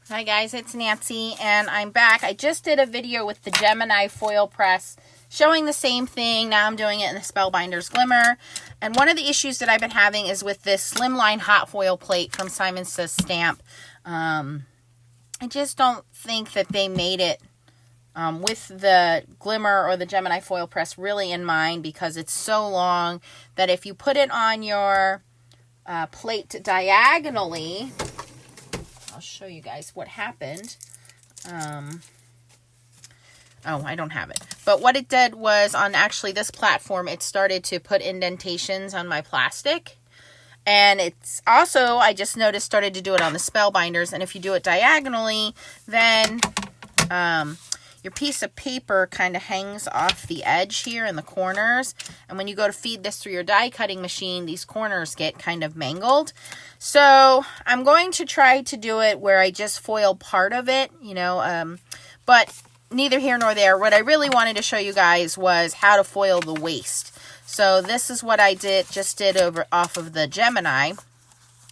Hi guys, it's Nancy and I'm back. I just did a video with the Gemini foil press showing the same thing. Now I'm doing it in the Spellbinders Glimmer. And one of the issues that I've been having is with this slimline hot foil plate from Simon Says Stamp. I just don't think that they made it with the Glimmer or the Gemini foil press really in mind, because it's so long that if you put it on your plate diagonally, I'll show you guys what happened. Oh, I don't have it. But what it did was, on actually this platform, it started to put indentations on my plastic. And it's also, I just noticed, started to do it on the Spellbinders. And if you do it diagonally, then your piece of paper kind of hangs off the edge here in the corners. And when you go to feed this through your die cutting machine, these corners get kind of mangled. So I'm going to try to do it where I just foil part of it, but neither here nor there. What I really wanted to show you guys was how to foil the waist. So this is what I just did off of the Gemini.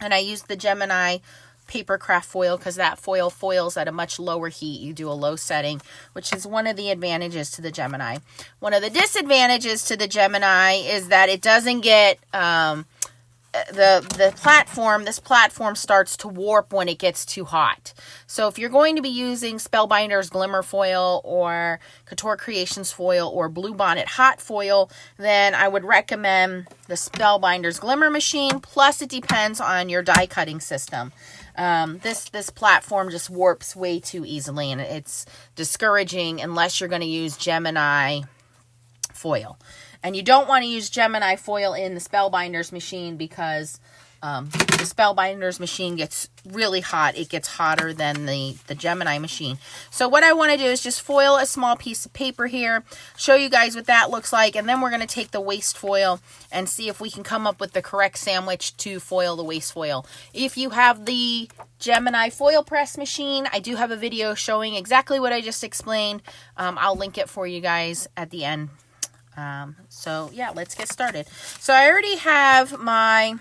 And I used the Gemini paper craft foil because that foil foils at a much lower heat. You do a low setting, which is one of the advantages to the Gemini. One of the disadvantages to the Gemini is that it doesn't get this platform starts to warp when it gets too hot. So if you're going to be using Spellbinders Glimmer foil or Couture Creations foil or Bluebonnet hot foil, then I would recommend the Spellbinders Glimmer machine. Plus, it depends on your die cutting system. This platform just warps way too easily, and it's discouraging unless you're going to use Gemini foil. And you don't want to use Gemini foil in the Spellbinders machine because the Spellbinders machine gets really hot. It gets hotter than the Gemini machine. So what I want to do is just foil a small piece of paper here, show you guys what that looks like, and then we're going to take the waist foil and see if we can come up with the correct sandwich to foil the waist foil. If you have the Gemini foil press machine, I do have a video showing exactly what I just explained. I'll link it for you guys at the end. So yeah, let's get started. So I already have my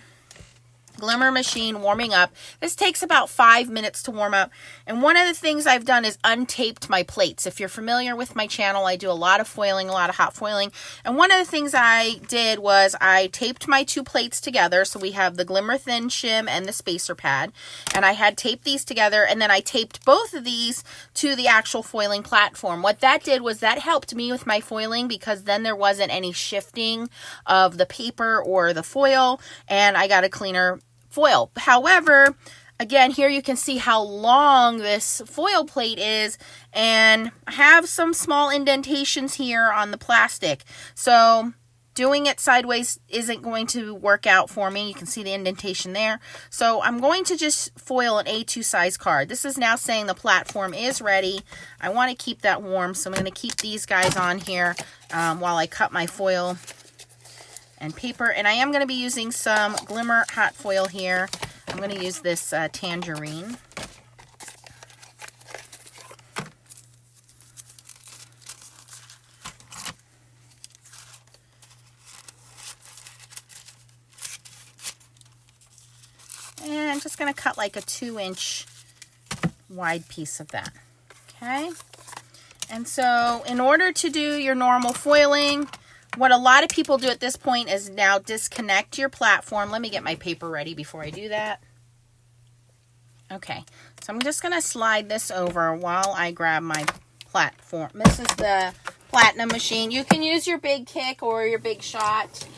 Glimmer machine warming up. This takes about 5 minutes to warm up. And one of the things I've done is untaped my plates. If you're familiar with my channel, I do a lot of foiling, a lot of hot foiling. And one of the things I did was I taped my two plates together. So we have the Glimmer Thin Shim and the spacer pad. And I had taped these together, and then I taped both of these to the actual foiling platform. What that did was that helped me with my foiling, because then there wasn't any shifting of the paper or the foil, and I got a cleaner foil. However, again, here you can see how long this foil plate is, and I have some small indentations here on the plastic. So doing it sideways isn't going to work out for me. You can see the indentation there. So I'm going to just foil an A2 size card. This is now saying the platform is ready. I want to keep that warm, so I'm going to keep these guys on here while I cut my foil and paper. And I am going to be using some Glimmer hot foil here. I'm going to use this tangerine. And I'm just going to cut like a 2-inch wide piece of that. Okay. And so in order to do your normal foiling, what a lot of people do at this point is now disconnect your platform. Let me get my paper ready before I do that. Okay, so I'm just going to slide this over while I grab my platform. This is the Platinum machine. You can use your Big Kick or your Big Shot.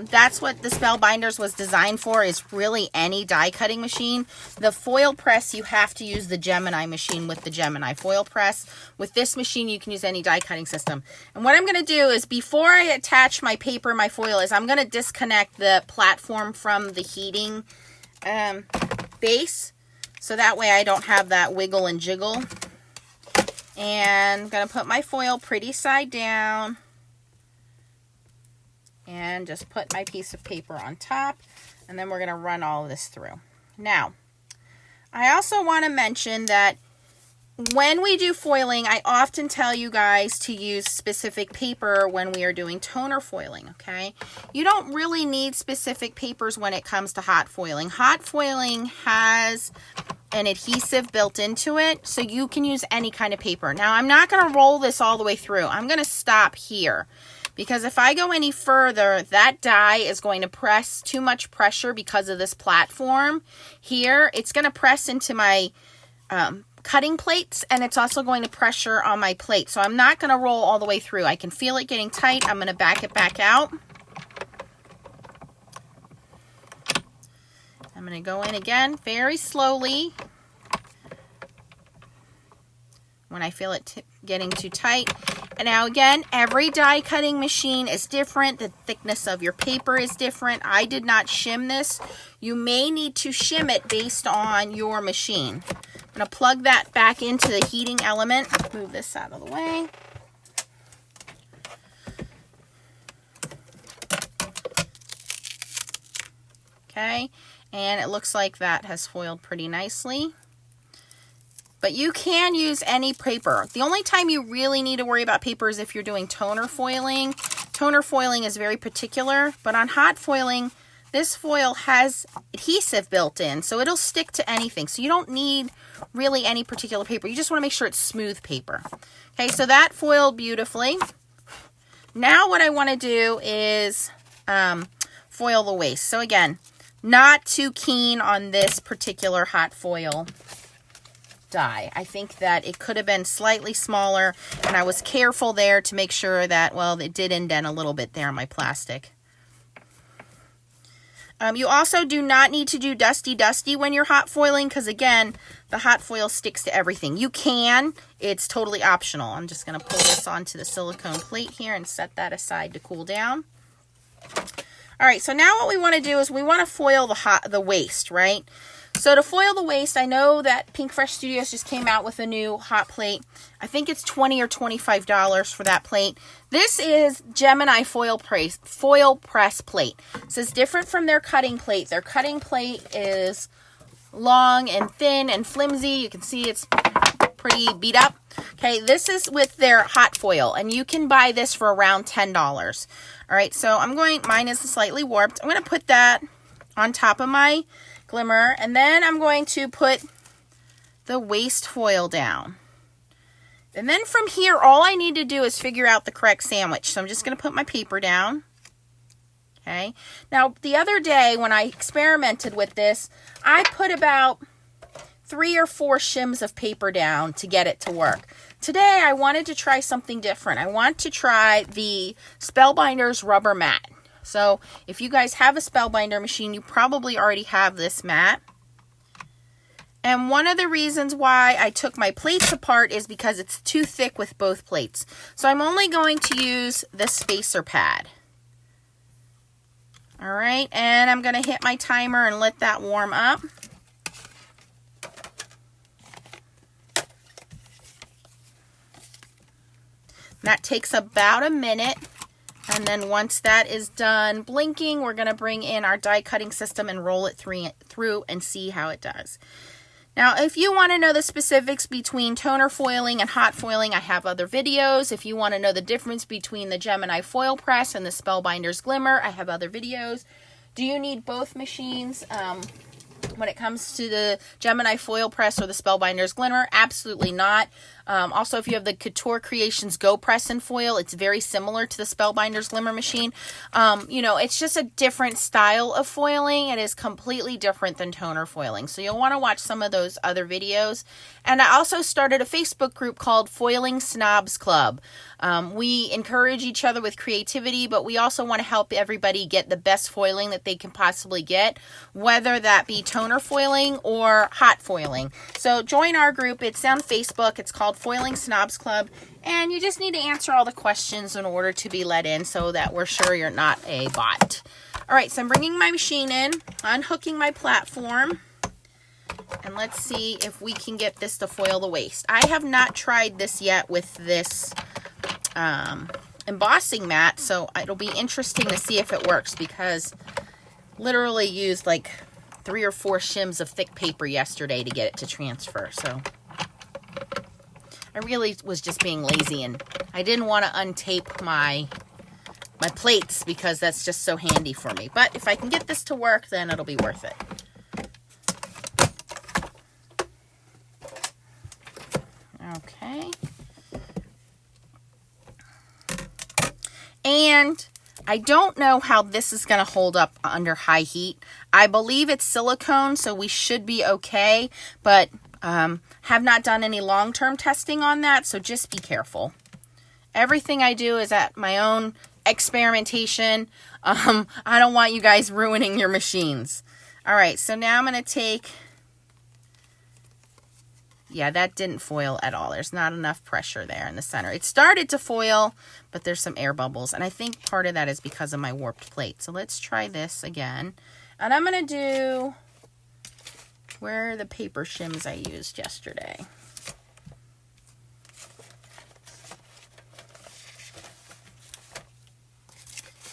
That's what the Spellbinders was designed for, is really any die cutting machine. The foil press, you have to use the Gemini machine with the Gemini foil press. With this machine, you can use any die cutting system. And what I'm going to do is, before I attach my paper, my foil, is I'm going to disconnect the platform from the heating base. So that way I don't have that wiggle and jiggle. And I'm going to put my foil pretty side down. And just put my piece of paper on top, and then we're going to run all of this through. Now, I also want to mention that when we do foiling, I often tell you guys to use specific paper when we are doing toner foiling, okay? You don't really need specific papers when it comes to hot foiling. Hot foiling has an adhesive built into it, so you can use any kind of paper. Now, I'm not going to roll this all the way through. I'm going to stop here, because if I go any further, that die is going to press too much pressure because of this platform. Here, it's going to press into my cutting plates, and it's also going to pressure on my plate. So I'm not going to roll all the way through. I can feel it getting tight. I'm going to back it back out. I'm going to go in again very slowly when I feel it getting too tight. And now again, every die cutting machine is different. The thickness of your paper is different. I did not shim this. You may need to shim it based on your machine. I'm going to plug that back into the heating element. Move this out of the way. Okay, and it looks like that has foiled pretty nicely. But you can use any paper. The only time you really need to worry about paper is if you're doing toner foiling. Toner foiling is very particular, but on hot foiling, this foil has adhesive built in, so it'll stick to anything. So you don't need really any particular paper. You just want to make sure it's smooth paper. Okay, so that foiled beautifully. Now what I want to do is foil the waist. So again, not too keen on this particular hot foil die. I think that it could have been slightly smaller, and I was careful there to make sure that, well, it did indent a little bit there on my plastic. You also do not need to do dusty when you're hot foiling, because again, the hot foil sticks to everything. You can, it's totally optional. I'm just going to pull this onto the silicone plate here and set that aside to cool down. All right, so now what we want to do is we want to foil the waist, right? So to foil the waist, I know that Pink Fresh Studios just came out with a new hot plate. I think it's $20 or $25 for that plate. This is Gemini foil press plate. This is different from their cutting plate. Their cutting plate is long and thin and flimsy. You can see it's pretty beat up. Okay, this is with their hot foil, and you can buy this for around $10. All right, so mine is slightly warped. I'm going to put that on top of my glimmer, and then I'm going to put the waist foil down. And then from here, all I need to do is figure out the correct sandwich. So I'm just going to put my paper down. Okay. Now, the other day when I experimented with this, I put about 3 or 4 shims of paper down to get it to work. Today, I wanted to try something different. I want to try the Spellbinders Rubber Mat. So if you guys have a Spellbinder machine, you probably already have this mat. And one of the reasons why I took my plates apart is because it's too thick with both plates. So I'm only going to use the spacer pad. All right, and I'm going to hit my timer and let that warm up. That takes about a minute. And then once that is done blinking, we're going to bring in our die cutting system and roll it through and see how it does. Now, if you want to know the specifics between toner foiling and hot foiling, I have other videos. If you want to know the difference between the Gemini foil press and the Spellbinders Glimmer, I have other videos. Do you need both machines when it comes to the Gemini foil press or the Spellbinders Glimmer? Absolutely not. Also, if you have the Couture Creations Go Press and Foil, it's very similar to the Spellbinders Glimmer machine. You know, it's just a different style of foiling. It is completely different than toner foiling. So you'll want to watch some of those other videos. And I also started a Facebook group called Foiling Snobs Club. We encourage each other with creativity, but we also want to help everybody get the best foiling that they can possibly get, whether that be toner foiling or hot foiling. So join our group. It's on Facebook. It's called Foiling Snobs Club, and you just need to answer all the questions in order to be let in so that we're sure you're not a bot. All right, so I'm bringing my machine in, unhooking my platform, and let's see if we can get this to foil the waist. I have not tried this yet with this embossing mat, so it'll be interesting to see if it works, because literally used like 3 or 4 shims of thick paper yesterday to get it to transfer. So I really was just being lazy, and I didn't want to untape my plates because that's just so handy for me. But if I can get this to work, then it'll be worth it. And I don't know how this is going to hold up under high heat. I believe it's silicone, so we should be okay, but have not done any long-term testing on that, so just be careful. Everything I do is at my own experimentation. I don't want you guys ruining your machines. All right, so now I'm going to take... Yeah, that didn't foil at all. There's not enough pressure there in the center. It started to foil, but there's some air bubbles. And I think part of that is because of my warped plate. So let's try this again. And I'm going to do... Where are the paper shims I used yesterday?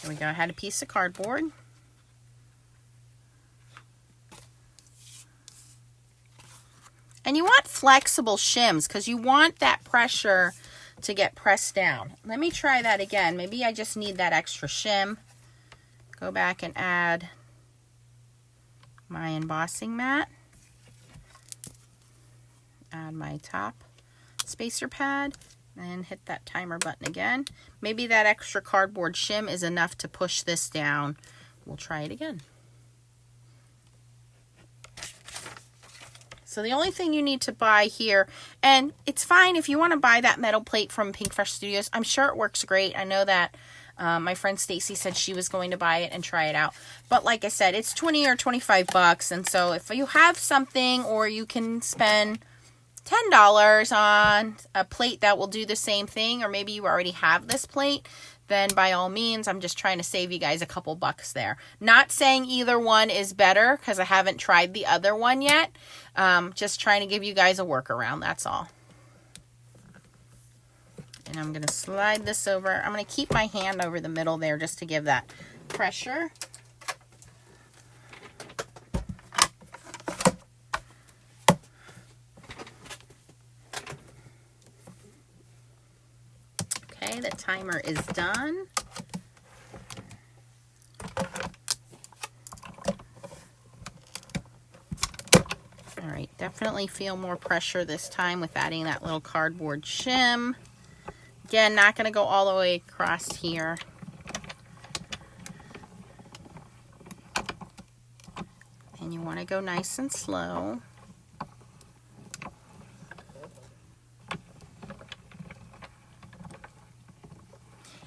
Here we go. I had a piece of cardboard. And you want flexible shims because you want that pressure to get pressed down. Let me try that again. Maybe I just need that extra shim. Go back and add my embossing mat. Add my top spacer pad and hit that timer button again. Maybe that extra cardboard shim is enough to push this down. We'll try it again. So the only thing you need to buy here, and it's fine if you want to buy that metal plate from Pink Fresh Studios. I'm sure it works great. I know that my friend Stacy said she was going to buy it and try it out. But like I said, it's 20 or 25 bucks. And so if you have something, or you can spend $10 on a plate that will do the same thing, or maybe you already have this plate, then by all means, I'm just trying to save you guys a couple bucks there. Not saying either one is better because I haven't tried the other one yet. Just trying to give you guys a workaround, that's all. And I'm going to slide this over. I'm going to keep my hand over the middle there just to give that pressure. Okay, the timer is done. All right, definitely feel more pressure this time with adding that little cardboard shim. Again, not going to go all the way across here. And you want to go nice and slow.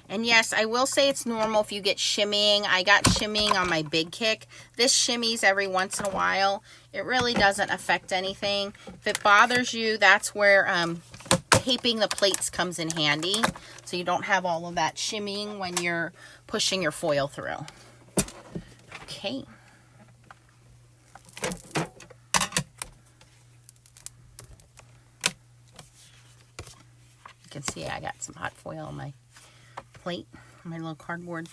And yes, I will say it's normal if you get shimmying. I got shimmying on my big kick. This shimmies every once in a while. It really doesn't affect anything. If it bothers you, that's where taping the plates comes in handy. So you don't have all of that shimmying when you're pushing your foil through. Okay. You can see I got some hot foil on my plate, my little cardboard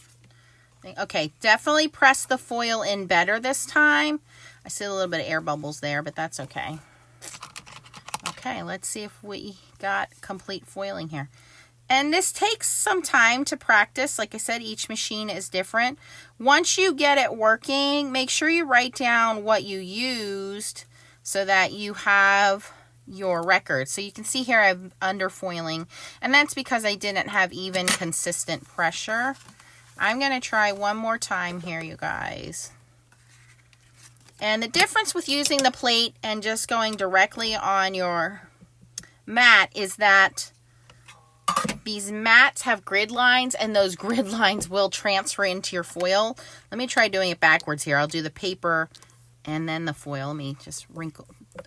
thing. Okay, definitely press the foil in better this time. I see a little bit of air bubbles there, but that's okay. Okay, let's see if we got complete foiling here. And this takes some time to practice. Like I said, each machine is different. Once you get it working, make sure you write down what you used so that you have your record. So you can see here I'm underfoiling, and that's because I didn't have even consistent pressure. I'm going to try one more time here, you guys. And the difference with using the plate and just going directly on your mat is that these mats have grid lines, and those grid lines will transfer into your foil. Let me try doing it backwards here. I'll do the paper and then the foil. Let me just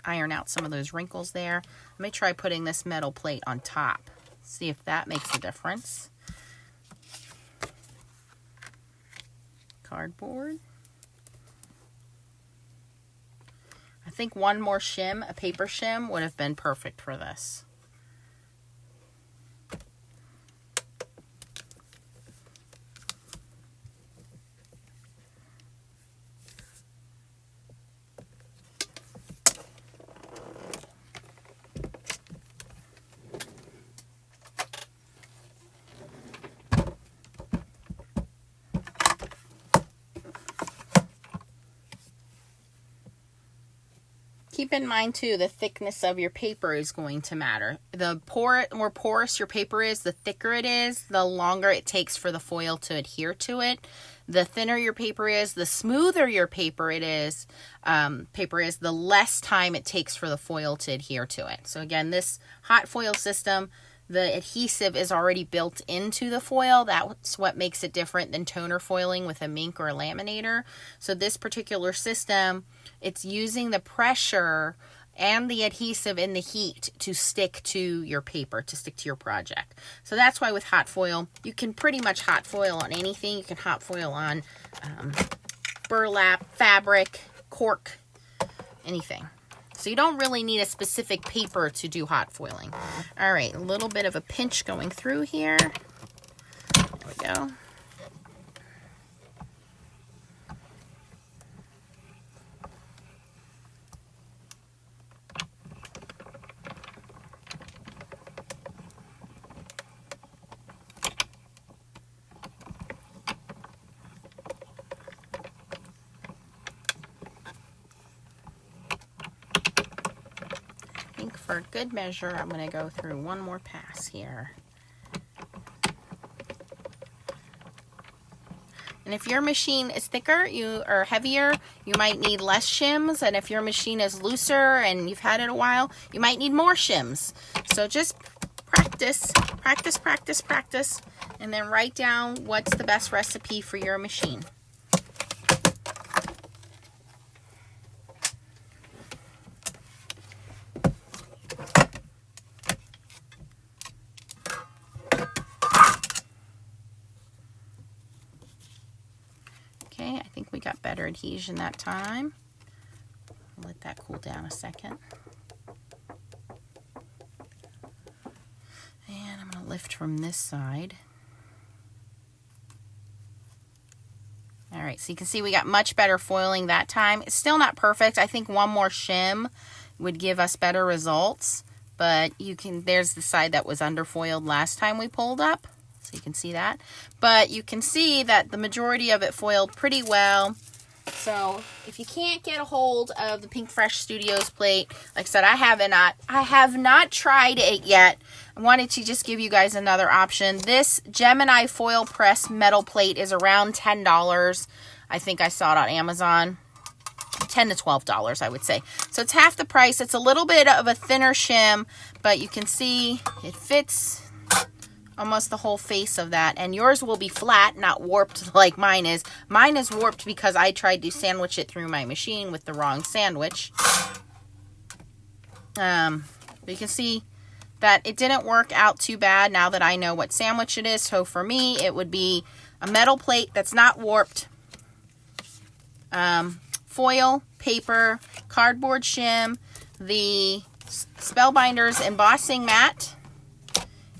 iron out some of those wrinkles there. Let me try putting this metal plate on top. See if that makes a difference. Cardboard. I think one more shim, a paper shim, would have been perfect for this. keep in mind too, the thickness of your paper is going to matter. The more porous your paper is, the thicker it is, the longer it takes for the foil to adhere to it. The thinner your paper is, the smoother your paper is, the less time it takes for the foil to adhere to it. So again, this hot foil system, the adhesive is already built into the foil. That's what makes it different than toner foiling with a mink or a laminator. So this particular system, it's using the pressure and the adhesive in the heat to stick to your paper, to stick to your project. So that's why with hot foil, you can pretty much hot foil on anything. You can hot foil on burlap, fabric, cork, anything. So you don't really need a specific paper to do hot foiling. All right, a little bit of a pinch going through here. There we go. For good measure, I'm going to go through one more pass here. And if your machine is thicker or heavier, you might need less shims. And if your machine is looser and you've had it a while, you might need more shims. So just practice, practice, practice, practice, and then write down what's the best recipe for your machine. Okay, I think we got better adhesion that time. Let that cool down a second. And I'm going to lift from this side. All right, so you can see we got much better foiling that time. It's still not perfect. I think one more shim would give us better results, but there's the side that was underfoiled last time we pulled up. So you can see that. But you can see that the majority of it foiled pretty well. So if you can't get a hold of the Pink Fresh Studios plate, like I said, I have not tried it yet. I wanted to just give you guys another option. This Gemini foil press metal plate is around $10. I think I saw it on Amazon. $10 to $12, I would say. So it's half the price. It's a little bit of a thinner shim, but you can see it fits almost the whole face of that. And yours will be flat, not warped like mine is. Mine is warped because I tried to sandwich it through my machine with the wrong sandwich. But you can see that it didn't work out too bad now that I know what sandwich it is. So for me, it would be a metal plate that's not warped, foil, paper, cardboard shim, the Spellbinders embossing mat,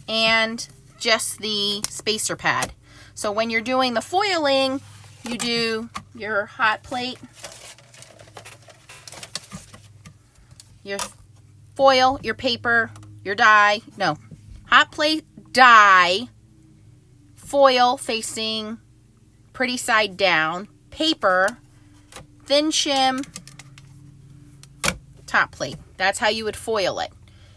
and just the spacer pad. So when you're doing the foiling, you do your hot plate, your foil, your paper, your die. No, hot plate, die, foil facing pretty side down, paper, thin shim, top plate. That's how you would foil it.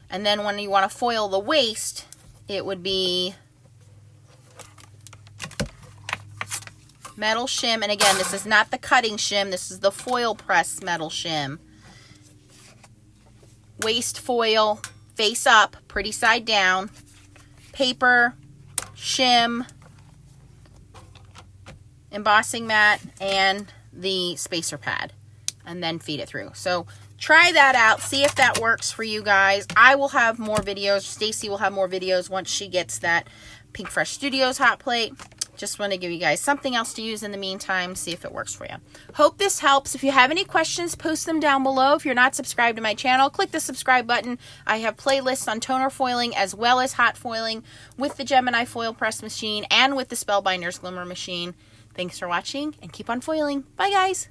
And then when you want to foil the waist, it would be metal shim. And again, this is not the cutting shim. This is the foil press metal shim. Waist foil, face up, pretty side down. Paper, shim, embossing mat, and the spacer pad. And then feed it through. So try that out. See if that works for you guys. I will have more videos. Stacy will have more videos once she gets that Pink Fresh Studios hot plate. Just want to give you guys something else to use in the meantime. See if it works for you. Hope this helps. If you have any questions, post them down below. If you're not subscribed to my channel, click the subscribe button. I have playlists on toner foiling as well as hot foiling with the Gemini foil press machine and with the Spellbinders Glimmer machine. Thanks for watching and keep on foiling. Bye, guys.